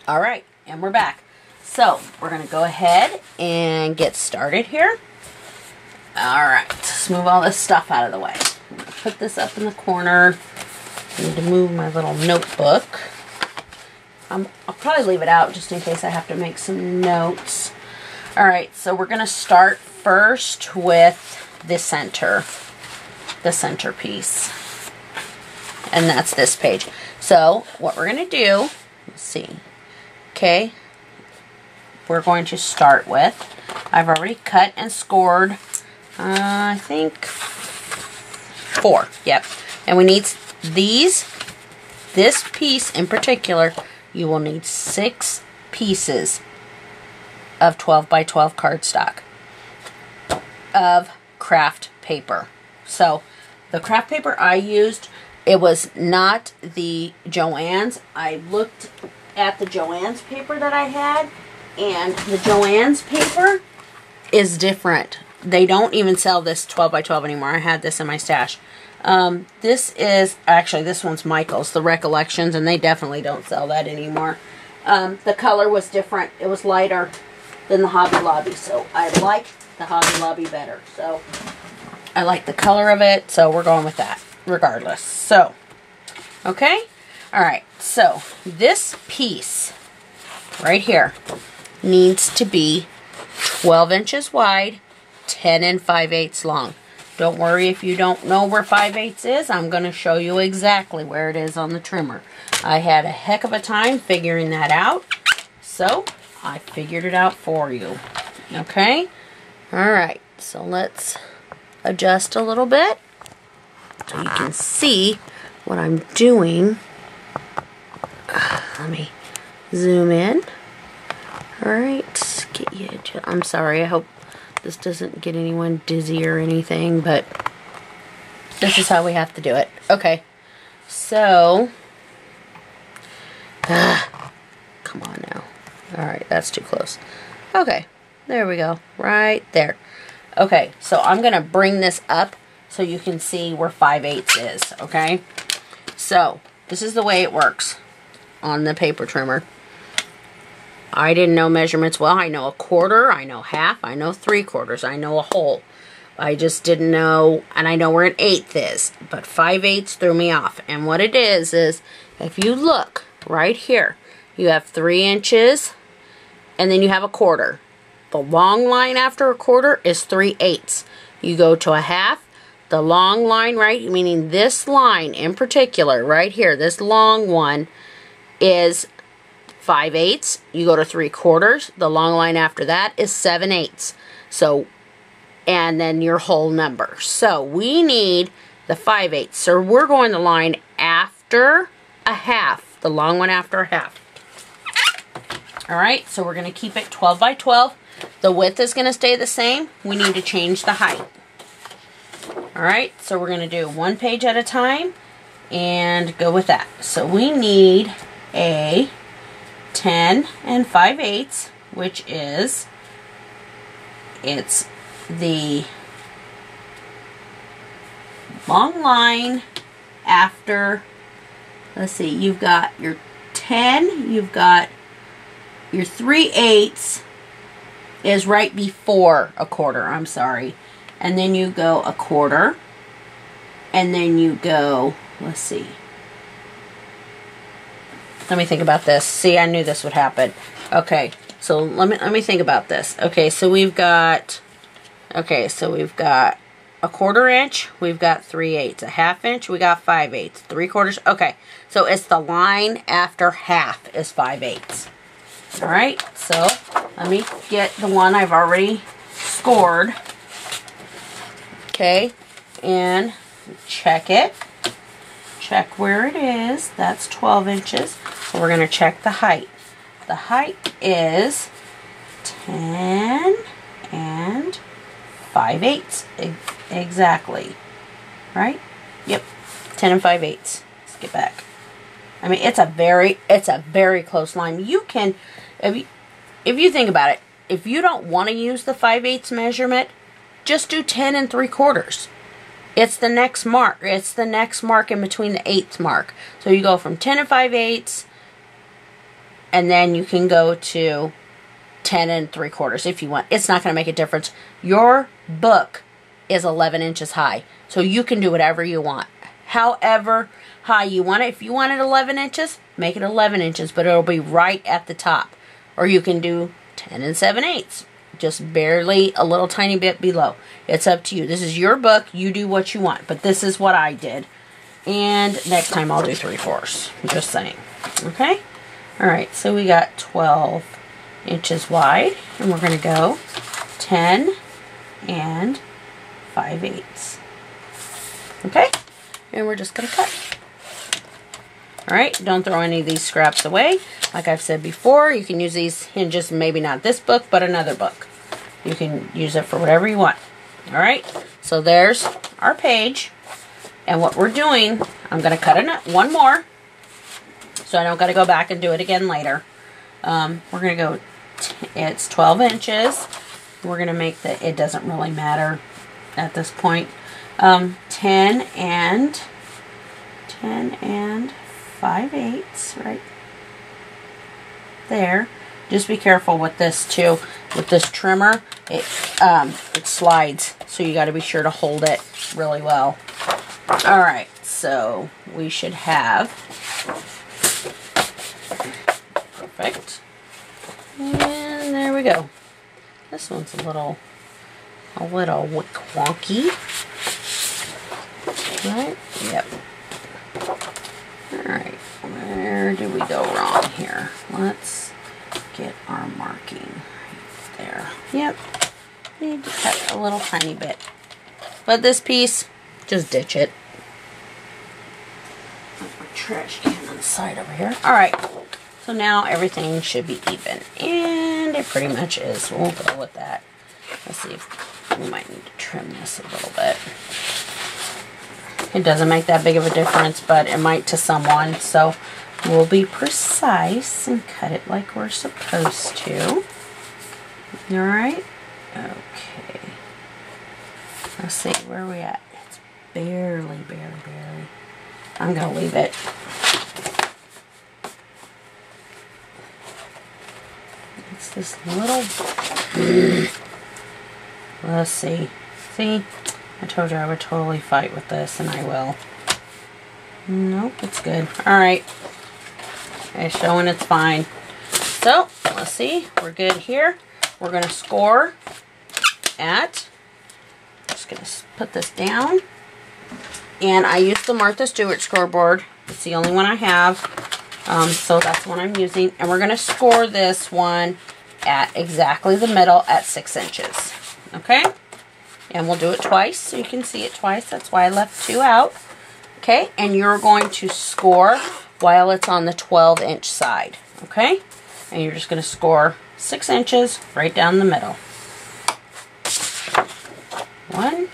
All right, and we're back. So we're going to go ahead and get started here. All right, let's move all this stuff out of the way. I'm going to put this up in the corner. I need to move my little notebook. I'll probably leave it out just in case I have to make some notes. All right, so we're going to start first with the centerpiece. And that's this page. So what we're going to do, let's see. Okay, we're going to start with, I've already cut and scored, I think 4, yep. And we need this piece in particular, you will need 6 pieces of 12 by 12 cardstock of craft paper. So the craft paper I used, it was not the Joann's. I looked at the Joann's paper that I had, and the Joann's paper is different. They don't even sell this 12 by 12 anymore. I had this in my stash. This is, actually this one's Michael's, the Recollections, and they definitely don't sell that anymore. The color was different. It was lighter than the Hobby Lobby, so I like the Hobby Lobby better. So I like the color of it, so we're going with that regardless. So, okay? Alright, so this piece right here needs to be 12 inches wide, 10 5/8 long. Don't worry if you don't know where 5/8 is. I'm going to show you exactly where it is on the trimmer. I had a heck of a time figuring that out, so I figured it out for you. Okay? Alright, so let's adjust a little bit so you can see what I'm doing. Let me zoom in. Alright, get you. I'm sorry, I hope this doesn't get anyone dizzy or anything, but this is how we have to do it. Okay, so, come on now. Alright, that's too close. Okay, there we go, right there. Okay, so I'm going to bring this up so you can see where 5/8 is, okay? So, this is the way it works on the paper trimmer. I didn't know measurements well. I know a quarter, I know half, I know 3/4, I know a whole. I just didn't know, and I know where an 1/8 is, but 5/8 threw me off. And what it is if you look right here, you have 3 inches, and then you have a quarter. The long line after a quarter is 3/8. You go to a half, the long line, right, meaning this line in particular, right here, this long one, is 5/8. You go to 3/4. The long line after that is 7/8. So, and then your whole number. So we need the 5/8. So we're going the line after a half. The long one after a half. All right. So we're going to keep it 12 by 12. The width is going to stay the same. We need to change the height. All right. So we're going to do one page at a time and go with that. So we need a 10 5/8, which is, it's the long line after, let's see, you've got your 10, you've got your 3/8 is right before a quarter, I'm sorry. And then you go a quarter, and then you go, let's see. Let me think about this. See, I knew this would happen. Okay, so let me think about this. Okay, so we've got a 1/4 inch, we've got 3/8. A 1/2 inch, we got 5/8. 3/4, okay. So it's the line after half is 5/8. All right, so let me get the one I've already scored. Okay, and check it. Check where it is. That's 12 inches. So we're going to check the height. The height is 10 5/8. Exactly. Right? Yep. 10 5/8. Let's get back. I mean, it's a very close line. You can, if you think about it, if you don't want to use the 5/8 measurement, just do 10 3/4. It's the next mark. It's the next mark in between the 8th mark. So you go from 10 5/8 and then you can go to 10 3/4 if you want. It's not going to make a difference. Your book is 11 inches high, so you can do whatever you want. However high you want it. If you want it 11 inches, make it 11 inches, but it'll be right at the top. Or you can do 10 7/8, just barely a little tiny bit below. It's up to you. This is your book. You do what you want, but this is what I did. And next time I'll do 3/4. I'm just saying. Okay? Alright, so we got 12 inches wide, and we're going to go 10 5/8. Okay? And we're just going to cut. Alright, don't throw any of these scraps away. Like I've said before, you can use these in just maybe not this book, but another book. You can use it for whatever you want. Alright, so there's our page. And what we're doing, I'm going to cut one more, so I don't got to go back and do it again later. We're going to go, it's 12 inches. We're going to make it doesn't really matter at this point. 10 5/8 right there. Just be careful with this too. With this trimmer, it slides, so you got to be sure to hold it really well. Alright, so we should have, perfect, and there we go. This one's a little wonky, right? Yep. Alright, where did we go wrong here? Let's get our marking right there. Yep, need to cut a little tiny bit, but this piece, just ditch it. Trash can on the side over here. Alright, so now everything should be even, and it pretty much is. We'll go with that. Let's see if we might need to trim this a little bit. It doesn't make that big of a difference, but it might to someone, so we'll be precise and cut it like we're supposed to. Alright, okay. Let's see, where are we at? It's barely. I'm going to leave it. It's this little... Let's see. See? I told you I would totally fight with this, and I will. Nope, it's good. Alright. It's showing it's fine. So, let's see. We're good here. We're going to score at... Just going to put this down. And I used the Martha Stewart scoreboard. It's the only one I have. So that's what I'm using. And we're going to score this one at exactly the middle at 6 inches. Okay? And we'll do it twice so you can see it twice. That's why I left 2 out. Okay? And you're going to score while it's on the 12-inch side. Okay? And you're just going to score 6 inches right down the middle. 1.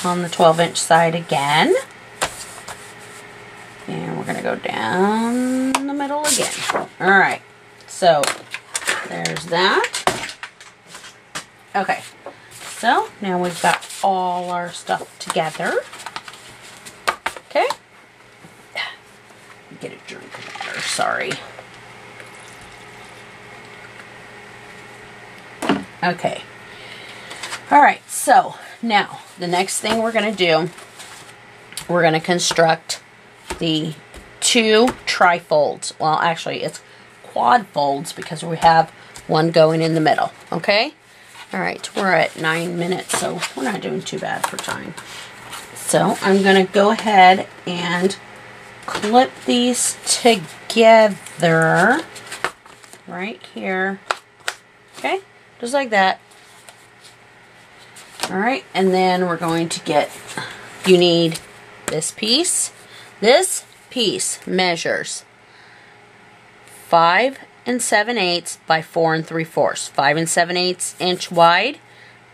On the 12-inch side again. And we're going to go down the middle again. Alright, so there's that. Okay, so now we've got all our stuff together. Okay. Get a drink of water, sorry. Okay. Alright, so now the next thing we're going to do, we're going to construct the 2 trifolds. Well, actually, it's quad folds because we have one going in the middle. Okay? Alright, we're at 9 minutes, so we're not doing too bad for time. So, I'm going to go ahead and clip these together right here. Okay? Just like that. Alright, and then we're going to get, you need this piece. This piece measures 5 7/8 by 4 3/4. 5 7/8 inch wide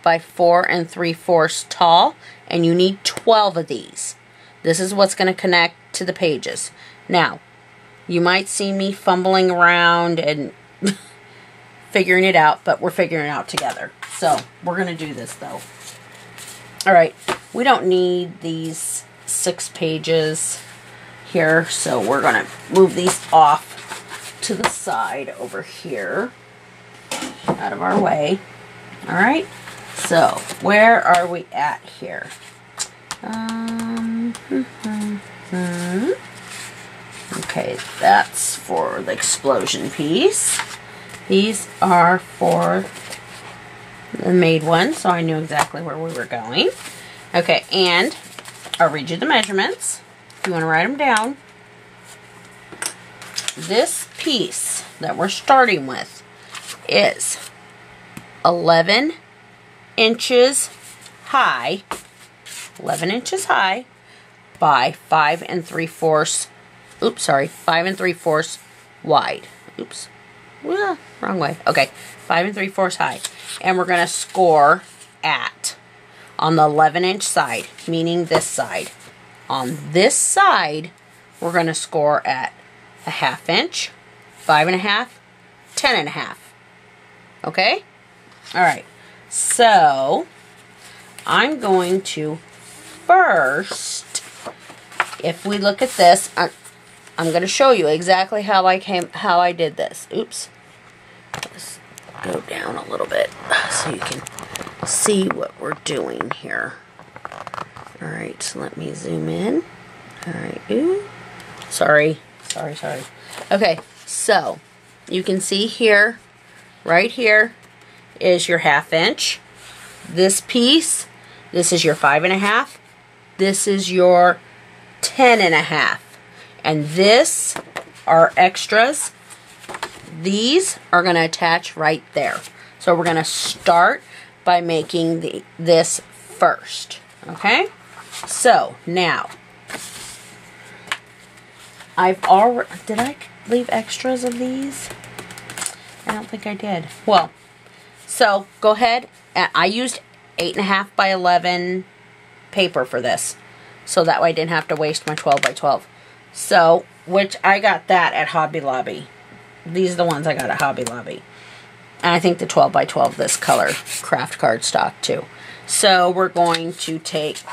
by 4 3/4 tall, and you need 12 of these. This is what's going to connect to the pages. Now, you might see me fumbling around and figuring it out, but we're figuring it out together. So, we're going to do this though. Alright, we don't need these 6 pages here, so we're gonna move these off to the side over here, out of our way. All right, so where are we at here? Okay, that's for the explosion piece. These are for the made one, so I knew exactly where we were going. Okay, and I'll read you the measurements if you want to write them down. This piece that we're starting with is 11 inches high, 11 inches high by 5 3/4, oops, sorry, 5 3/4 wide. Oops, well, wrong way. Okay, 5 3/4 high. And we're going to score at, on the 11-inch side, meaning this side. On this side, we're going to score at a 1/2 inch, 5 1/2, 10 1/2. Okay? All right. So, I'm going to first, if we look at this, I'm going to show you exactly how I did this. Oops. Let's go down a little bit so you can see what we're doing here. All right, so let me zoom in. All right. Ooh. Sorry. Okay, so you can see here, right here is your 1/2 inch. This piece, this is your 5 1/2. This is your 10 1/2. And this are extras. These are going to attach right there. So we're going to start by making this first. Okay? So now, did I leave extras of these? I don't think I did. Well, so go ahead, and I used 8 1/2 by 11 paper for this, so that way I didn't have to waste my 12 by 12. So, which I got that at Hobby Lobby. These are the ones I got at Hobby Lobby. And I think the 12 by 12, this color, craft card stock too. So we're going to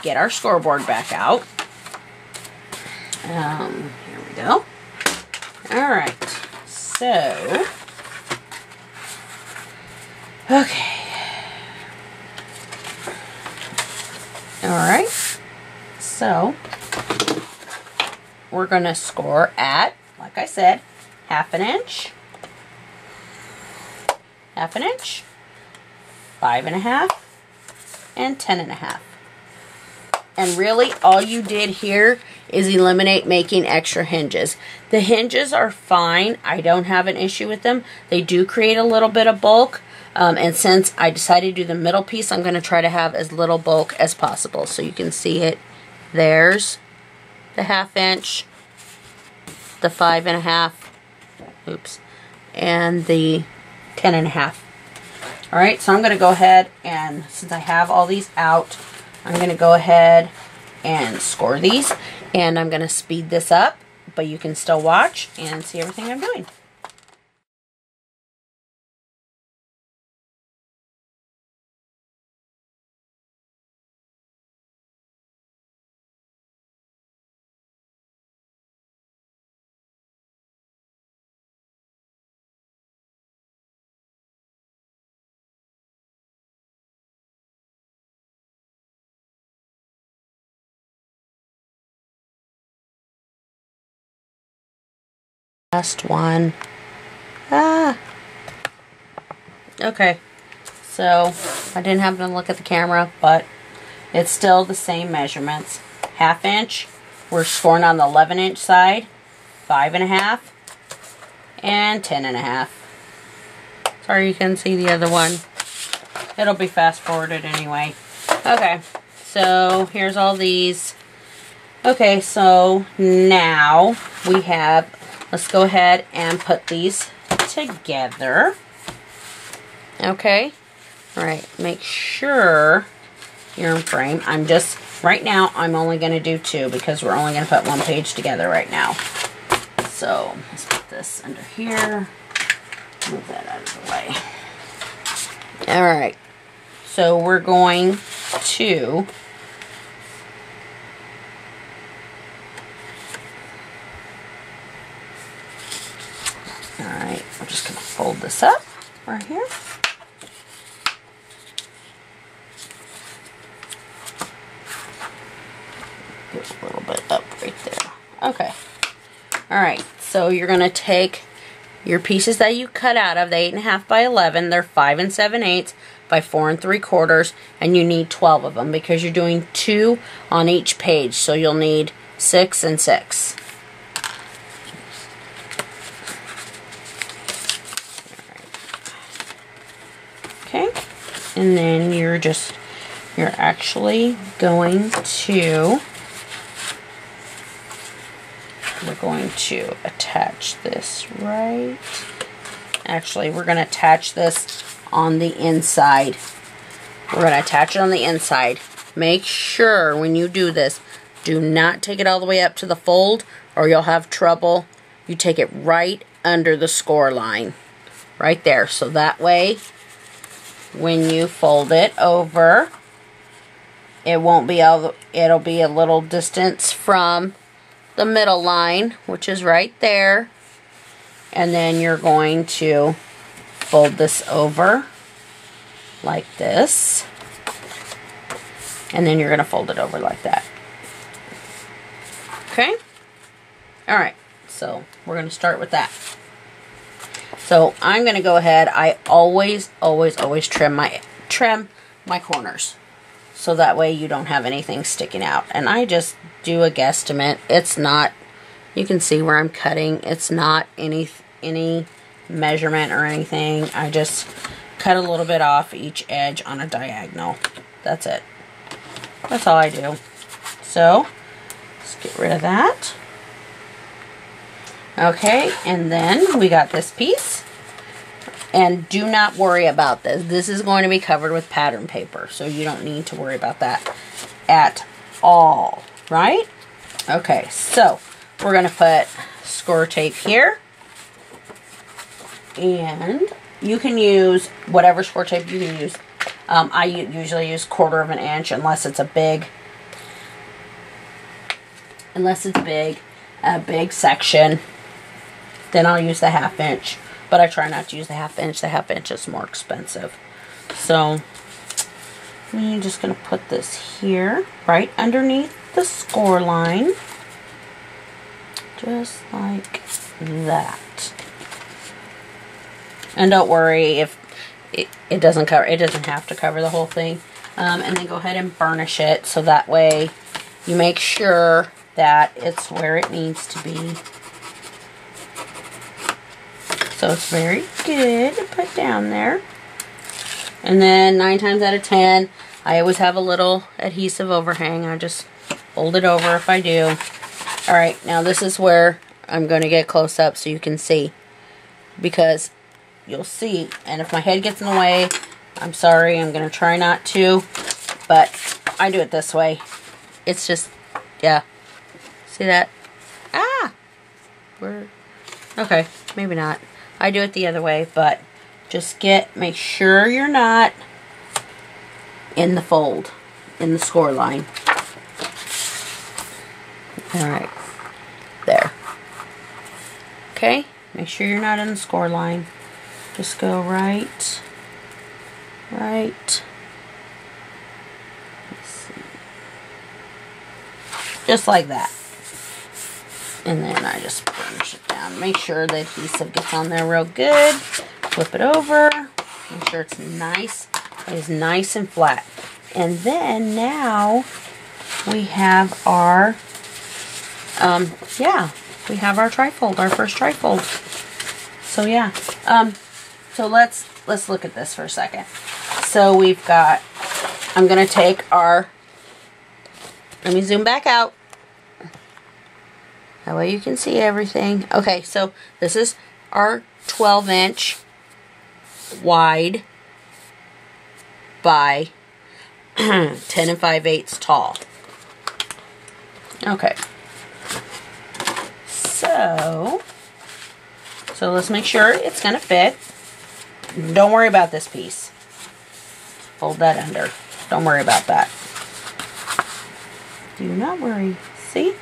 get our scoreboard back out. Here we go. Alright, so, okay. Alright, so, we're going to score at, like I said, 1/2 inch, 1/2 inch, 5 1/2, and 10 1/2. And really, all you did here is eliminate making extra hinges. The hinges are fine. I don't have an issue with them. They do create a little bit of bulk. And since I decided to do the middle piece, I'm going to try to have as little bulk as possible. So you can see it. There's the 1/2 inch, the 5 1/2, oops, and the 10 1/2. Alright, so I'm going to go ahead and, since I have all these out, I'm going to go ahead and score these. And I'm going to speed this up, but you can still watch and see everything I'm doing. Last one. Okay, so I didn't happen to look at the camera, but it's still the same measurements. 1/2 inch, we're scoring on the 11-inch side, 5 1/2, and 10 1/2. Sorry you couldn't see the other one. It'll be fast forwarded anyway. Okay, so here's all these. Okay, so now we have, let's go ahead and put these together. Okay, all right, make sure you're in frame. I'm just, right now, I'm only going to do 2 because we're only going to put 1 page together right now. So, let's put this under here. Move that out of the way. All right, so we're going to this up right here. Get a little bit up right there. Okay. Alright, so you're going to take your pieces that you cut out of the 8.5 by 11. They're 5 7/8 by 4 3/4, and you need 12 of them because you're doing 2 on each page, so you'll need 6 and 6. Okay, and then you're actually going to, we're going to attach this right. Actually, we're going to attach this on the inside. We're going to attach it on the inside. Make sure when you do this, do not take it all the way up to the fold or you'll have trouble. You take it right under the score line. Right there. So that way, when you fold it over, it won't be it'll be a little distance from the middle line, which is right there. And then you're going to fold this over like this. And then you're going to fold it over like that. Okay? Alright, so we're going to start with that. So I'm going to go ahead. I always trim my corners. So that way you don't have anything sticking out. And I just do a guesstimate. It's not, you can see where I'm cutting. It's not any measurement or anything. I just cut a little bit off each edge on a diagonal. That's it. That's all I do. So let's get rid of that. Okay, and then we got this piece. And do not worry about this. This is going to be covered with pattern paper, so you don't need to worry about that at all, right? Okay, so we're going to put score tape here. And you can use whatever score tape you can use. I usually use 1/4 inch unless it's a big section. Then I'll use the 1/2 inch. But I try not to use the 1/2 inch. The 1/2 inch is more expensive. So I'm just going to put this here, right underneath the score line. Just like that. And don't worry if it doesn't cover, it doesn't have to cover the whole thing. And then go ahead and burnish it so that way you make sure that it's where it needs to be. So it's very good to put down there. And then 9 times out of 10, I always have a little adhesive overhang. I just fold it over if I do. Alright, now this is where I'm going to get close up so you can see. Because you'll see, and if my head gets in the way, I'm sorry, I'm going to try not to. But I do it this way. It's just, yeah. See that? Ah! Okay, maybe not. I do it the other way, but just make sure you're not in the fold, in the score line. Alright, there. Okay, make sure you're not in the score line. Just go right. Let's see. Just like that. And then I just burnish it down. Make sure the adhesive gets on there real good. Flip it over. Make sure it's nice. It is nice and flat. And then now we have our, we have our trifold, our first trifold. So yeah. So let's look at this for a second. So we've got, I'm going to take our, let me zoom back out. That way you can see everything. Okay, so this is our 12-inch wide by 10 5/8 tall. Okay. So let's make sure it's going to fit. Don't worry about this piece. Fold that under. Don't worry about that. Do not worry. See?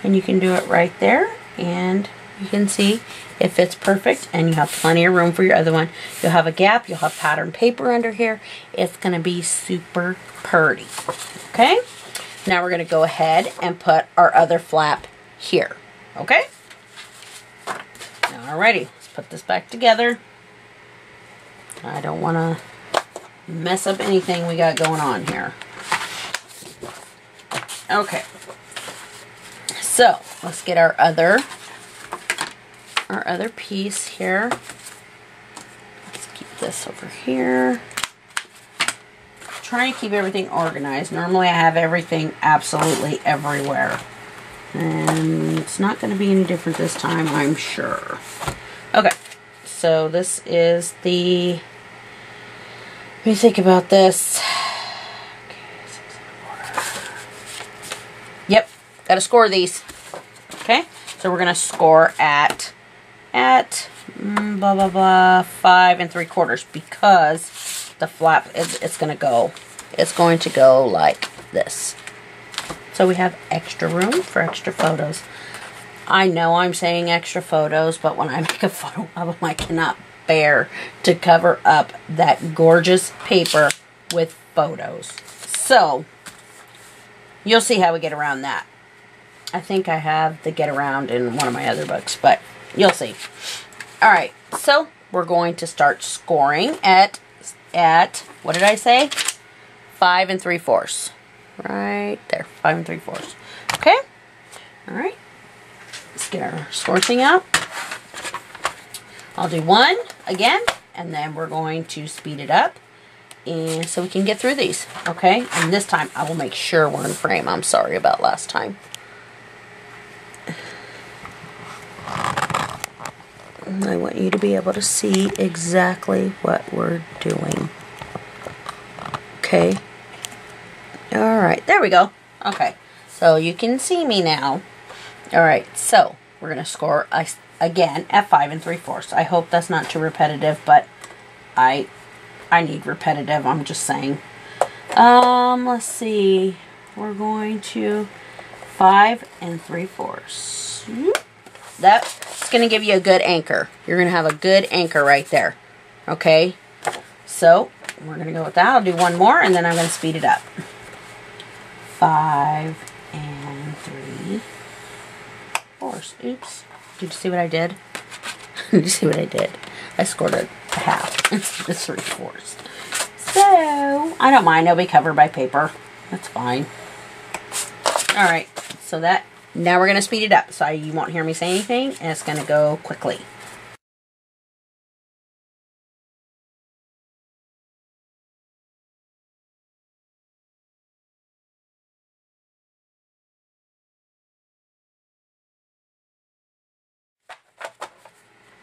And you can do it right there and You can see it fits perfect, and you have plenty of room for your other one. You'll have a gap. You'll have pattern paper under here. It's going to be super pretty. Okay? Now we're going to go ahead and put our other flap here. Okay? Alrighty. Let's put this back together. I don't want to mess up anything we got going on here. Okay. So, let's get our other piece here. Let's keep this over here. Trying to keep everything organized. Normally I have everything absolutely everywhere. And it's not going to be any different this time, I'm sure. Okay, so this is the... Let me think about this. Okay, 6 1/4. Yep, got to score these. Okay, so we're going to score at blah blah blah 5 3/4 because the flap it's going to go like this. So we have extra room for extra photos. I know I'm saying extra photos, but when I make a photo album, I cannot bear to cover up that gorgeous paper with photos. So you'll see how we get around that. I think I have the get around in one of my other books, but you'll see. Alright, so we're going to start scoring at what did I say? 5 3/4. Right there, 5 3/4. Okay? Alright. Let's get our score thing out. I'll do 1 again, and then we're going to speed it up, and so we can get through these. Okay? And this time I will make sure we're in frame. I'm sorry about last time. I want you to be able to see exactly what we're doing. Okay? Alright, there we go. Okay, so you can see me now. Alright, so we're going to score again at 5 3/4. I hope that's not too repetitive, but I need repetitive, I'm just saying. Let's see. We're going to 5 3/4. That's going to give you a good anchor. You're going to have a good anchor right there. Okay? So, we're going to go with that. I'll do one more, and then I'm going to speed it up. 5 3/4. Oops. Did you see what I did? Did you see what I did? I scored a half instead of 3/4. So, I don't mind. It'll be covered by paper. That's fine. Alright. So that... Now we're going to speed it up, so you won't hear me say anything, and it's going to go quickly.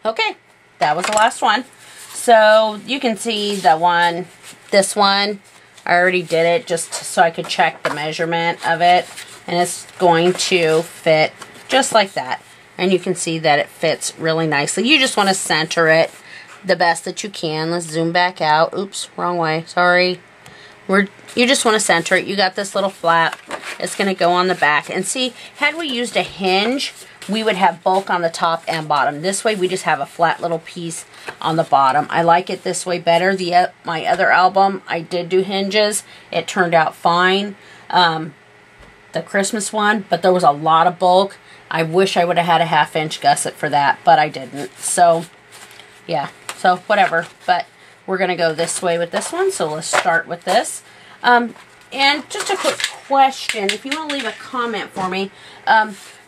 Okay, that was the last one. So you can see the one, this one, I already did it just so I could check the measurement of it. And it's going to fit just like that. And you can see that it fits really nicely. You just want to center it the best that you can. Let's zoom back out. Oops, wrong way. Sorry. You just want to center it. You got this little flap. It's going to go on the back. And see, had we used a hinge, we would have bulk on the top and bottom. This way, we just have a flat little piece on the bottom. I like it this way better. My other album, I did do hinges. It turned out fine. The Christmas one, but there was a lot of bulk. I wish I would have had a 1/2 inch gusset for that, but I didn't. So, yeah. So, whatever. But we're going to go this way with this one. So, let's start with this. And just a quick question. If you want to leave a comment for me,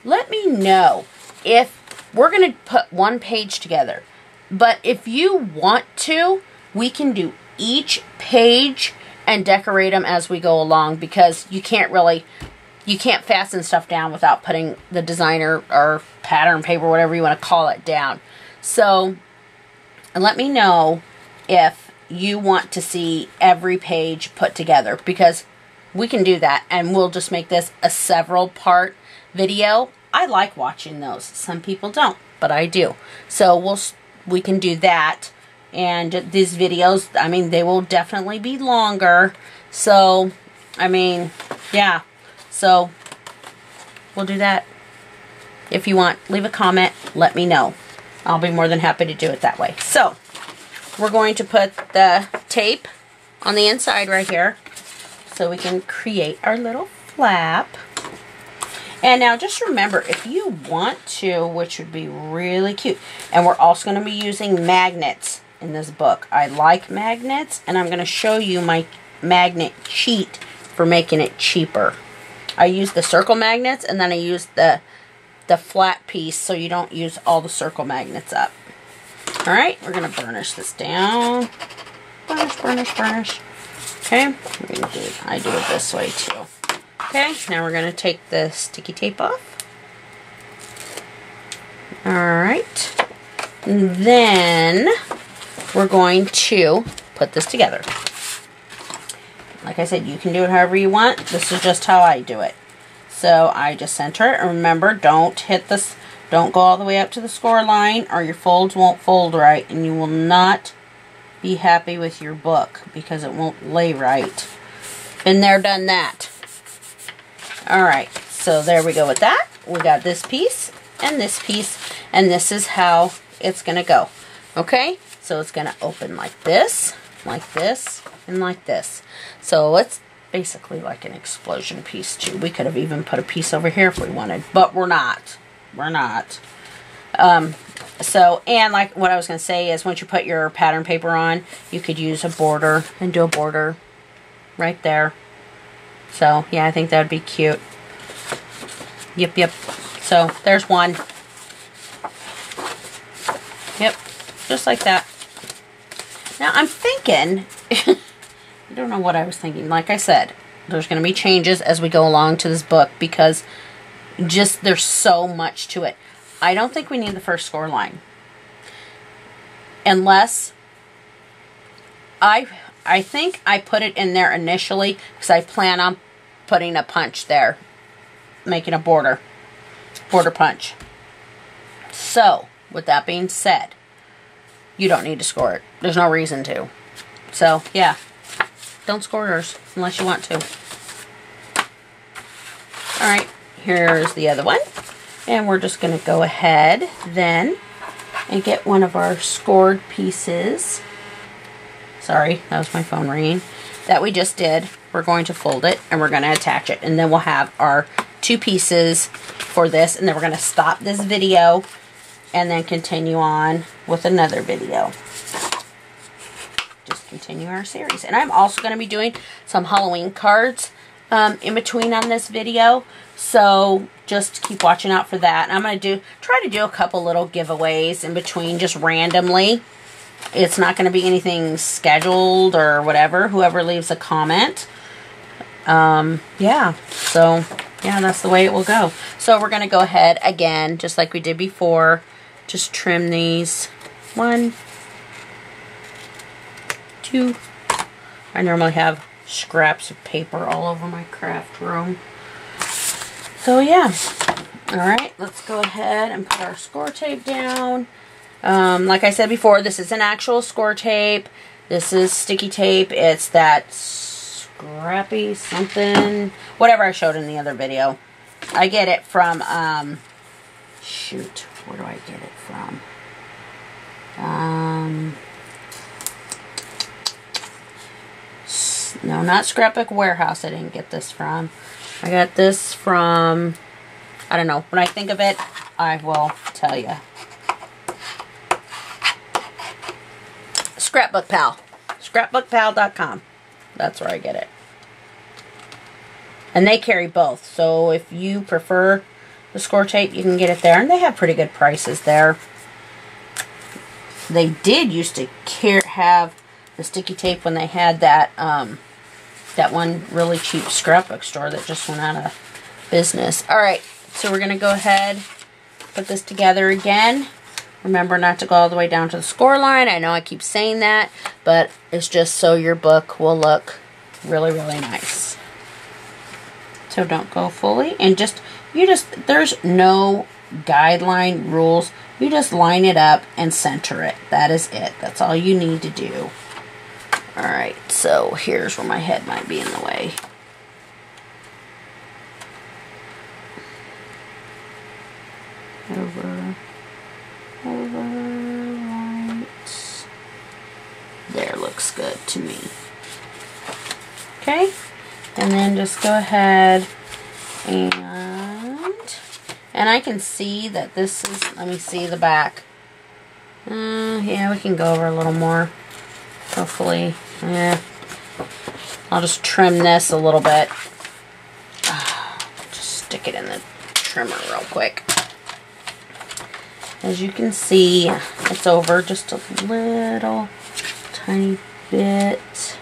let me know if we're going to put one page together. But if you want to, we can do each page and decorate them as we go along, because you can't fasten stuff down without putting the designer or pattern paper, whatever you want to call it, down. So, let me know if you want to see every page put together, because we can do that, and we'll just make this a several part video. I like watching those. Some people don't, but I do. So we can do that. And these videos, I mean, they will definitely be longer. So, I mean, yeah. So, we'll do that. if you want, leave a comment, let me know. I'll be more than happy to do it that way. So, we're going to put the tape on the inside right here so we can create our little flap. And now just remember, if you want to, which would be really cute, and we're also going to be using magnets in this book. I like magnets, and I'm going to show you my magnet cheat for making it cheaper. I use the circle magnets, and then I use the flat piece so you don't use all the circle magnets up. Alright, we're going to burnish this down. Burnish, burnish, burnish. Okay, I do it this way too. Okay, now we're going to take the sticky tape off. Alright. Then we're going to put this together. Like I said, you can do it however you want. This is just how I do it. So I just center it. And remember, don't hit this, don't go all the way up to the score line or your folds won't fold right and you will not be happy with your book because it won't lay right. Been there, done that. Alright, so there we go with that. We got this piece, and this is how it's going to go. Okay, so it's going to open like this, and like this. So it's basically like an explosion piece too. We could have even put a piece over here if we wanted, but we're not. We're not. So, and like what I was going to say is once you put your pattern paper on, you could use a border and do a border right there. So, yeah, I think that would be cute. Yep, yep. So, there's one. Yep, just like that. Now, I'm thinking, I don't know what I was thinking. Like I said, there's going to be changes as we go along to this book because just there's so much to it. I don't think we need the first score line. Unless I think I put it in there initially because I plan on putting a punch there, making a border punch. So, with that being said, you don't need to score it. There's no reason to. So, yeah, don't score yours unless you want to. Alright, here's the other one. And we're just going to go ahead then and get one of our scored pieces. Sorry, that was my phone ringing. That we just did. We're going to fold it and we're going to attach it. And then we'll have our two pieces for this. And then we're going to stop this video and then continue on with another video. Just continue our series. And I'm also going to be doing some Halloween cards in between on this video. So just keep watching out for that. And I'm going to try to do a couple little giveaways in between just randomly. It's not going to be anything scheduled or whatever. Whoever leaves a comment. Yeah. So, yeah, that's the way it will go. So we're going to go ahead again, just like we did before. Just trim these. 1, 2. I normally have scraps of paper all over my craft room. So, yeah. Alright, let's go ahead and put our score tape down. Like I said before, this is an actual score tape. This is sticky tape. It's that scrappy something, whatever I showed in the other video. I get it from, shoot, where do I get it from? No, not Scrapbook Warehouse I didn't get this from. I got this from, I don't know, when I think of it, I will tell you. Scrapbook Pal. Scrapbookpal.com. That's where I get it. And they carry both. So if you prefer the score tape, you can get it there. And they have pretty good prices there. They did used to have the sticky tape when they had that that one really cheap scrapbook store that just went out of business. Alright, so we're going to go ahead, put this together again. Remember not to go all the way down to the score line. I know I keep saying that, but it's just so your book will look really, really nice. So don't go fully. And there's no guideline rules. You just line it up and center it. That is it. That's all you need to do. Alright, so here's where my head might be in the way. over, right. There, looks good to me. Okay, and then just go ahead and I can see that this is, let me see the back. Yeah, we can go over a little more, hopefully. Yeah, I'll just trim this a little bit. Just stick it in the trimmer real quick. As you can see, it's over just a little tiny bit.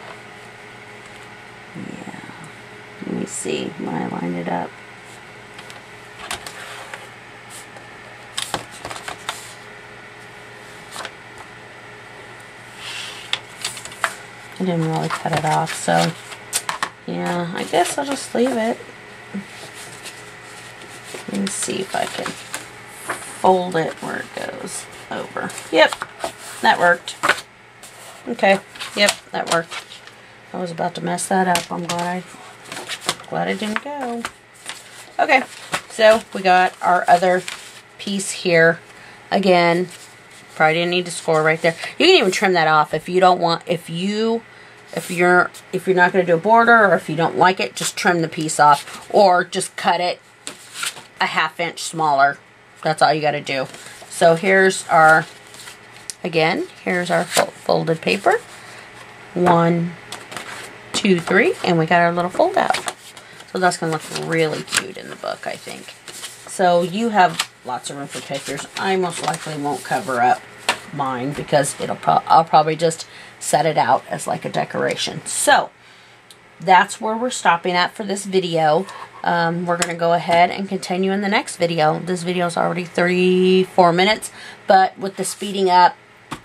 Yeah, let me see when I line it up. I didn't really cut it off, so yeah, I guess I'll just leave it. Let me see if I can fold it where it goes over. Yep, that worked. Okay, yep, that worked. I was about to mess that up. I'm glad I didn't go. Okay, so we got our other piece here. Again, probably didn't need to score right there. You can even trim that off if you don't want. If you're not going to do a border, or if you don't like it, just trim the piece off, or just cut it a 1/2 inch smaller. That's all you got to do. So here's our, again, here's our folded paper. 1, 2, 3, and we got our little fold out. So that's going to look really cute in the book, I think. So you have lots of room for pictures. I most likely won't cover up mine because I'll probably just set it out as like a decoration. So that's where we're stopping at for this video. We're going to go ahead and continue in the next video. This video is already 34 minutes, but with the speeding up,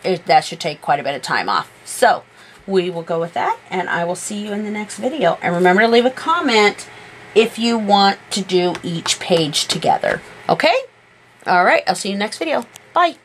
that should take quite a bit of time off. So we will go with that, and I will see you in the next video. And remember to leave a comment if you want to do each page together. Okay? All right, I'll see you next video. Bye.